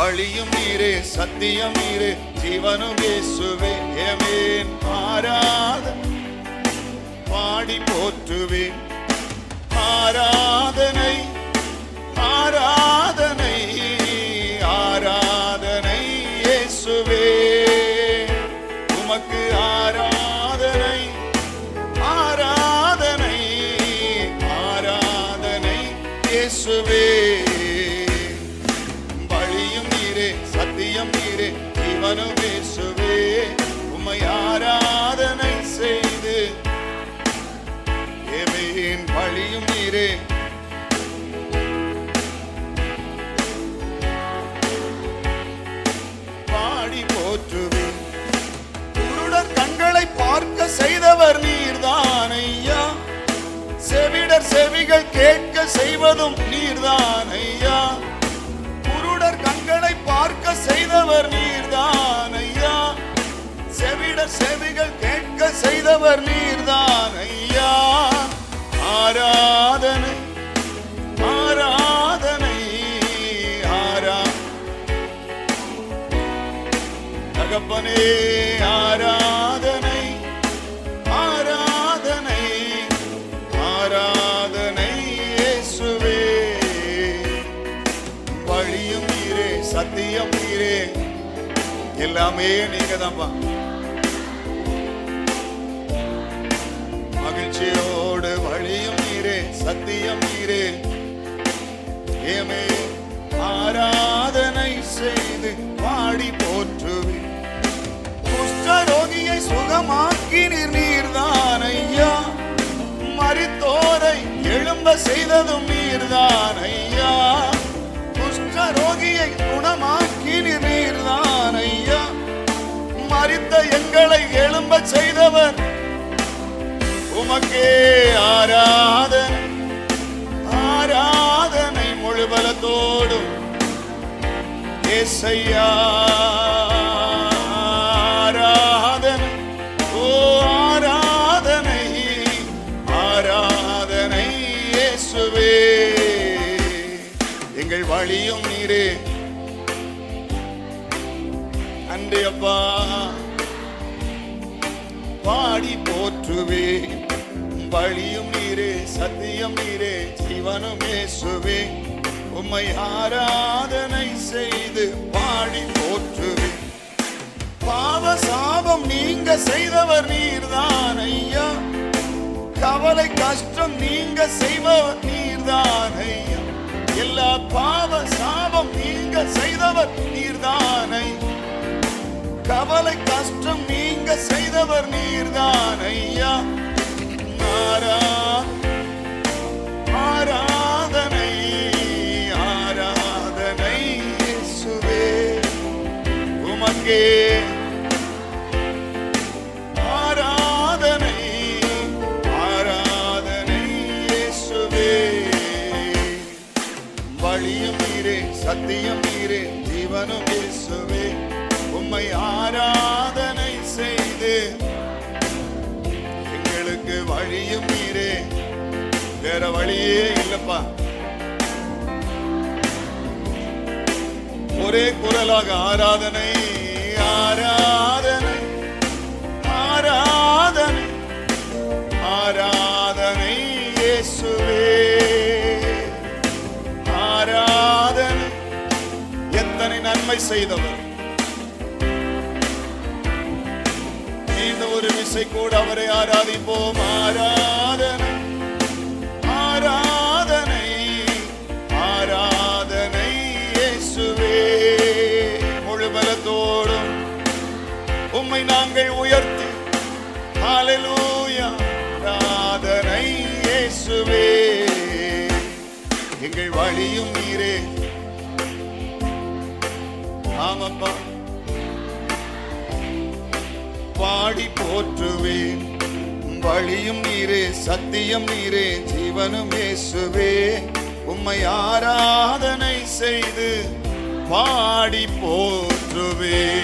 வழியும் நீரே, சத்தியம் நீரே, ஜீவனும் இயேசுவே. ஆமென். ஆராதனை பாடி போற்றுவேன். ஆராதனை ஆராதனை ஆராதனை இயேசுவே. உமக்கு ஆராதனை ஆராதனை ஆராதனை இயேசுவே. வழியும் நீரே, சத்தியம் நீரே, ஜீவனும் இயேசுவே. உம்மை ஆராதனை செய்து ஆமென். வழியும் நீரே, பாடி போற்றுவேன். குருடர் கண்களை பார்க்க செய்தவர் நீர்தான் ஐயா. செவிடர் செவிகள் கேட்க செய்வதும் நீர்தான் ஐயா. குருடர் கண்களை பார்க்க செய்தவர் நீர்தான் ஐயா. செவிடர் செவிகள் கேட்க செய்தவர் நீர்தான் ஐயா. ஆராதனை ஆராதனை தகப்பனே, ஆராதனை ஆராதனை ஆராதனை இயேசுவே. வழியும் நீரே, சத்தியம் நீரே, எல்லாமே நீங்க தான்ப்பா. மகிழ்ச்சியோடு வழியும் நீரே, சத்தியம் நீரே. ஆமென். ஆராதனை செய்து பாடி போற்றுவேன். குஷ்டரோகியை சுகமாக்கினீர் நீர்தான் ஐயா. மரித்தோரை எழும்ப செய்ததும் நீர்தான் ஐயா. குஷ்டரோகியை குணமாக்கினீர் நீர்தான் ஐயா. மரித்த எங்களை எழும்ப செய்தவர் உமக்கே ஆராதனை ஆராதனை முழு பலத்தோடும் ஏசையா. ஆராதனை ஓ ஆராதனை ஆராதனை இயேசுவே. எங்கள் வழியும் நீரே. நன்றி அப்பா. பாடி போற்றுவேன். வழியும் நீரே, சத்தியம் நீரே, ஜீவனும் இயேசுவே. உம்மை ஆராதனை செய்து பாடி போற்றுவேன். பாவ சாபம் நீங்க செய்தவர் நீர்தான் ஐயா. கவலை கஷ்டம் நீங்க செய்பவர் நீர்தான் ஐயா. எல்லா பாவ சாபம் நீங்க செய்தவர் நீர்தான் ஐயா. கவலை கஷ்டம் நீங்க செய்தவர் நீர்தான் ஐயா. ஆராதனை ஆராதனை இயேசுவே. உமக்கே ஆராதனை ஆராதனை இயேசுவே. வழியும் நீரே, சத்தியம் நீரே, ஜீவனும் இயேசுவே. உம்மை ஆராதனை செய்து எங்களுக்கு வழியும் நீரே. வேற வழியே இல்லப்பா. ஒரே குரலாக ஆராதனை ஆராதனை ஆராதனை ஆராதனை இயேசுவே. ஆராதனை. எத்தனை நன்மை செய்தவர். இந்த ஒரு விசை கூட அவரை ஆராதிப்போம். ஆராதனை ஆராதனை ஆராதனை இயேசுவே. முழு பலத்தோடும் உம்மை நாங்கள் உயர்த்தி ஹல்லேலூயா. ஆராதனை இயேசுவே. எங்கள் வழியும் நீரே. ஆமப்பா. பாடி போற்றுவேன். வழியும் நீரே, சத்தியம் நீரே, ஜீவனும் இயேசுவே. உம்மை ஆராதனை செய்து பாடி போற்றுவேன்.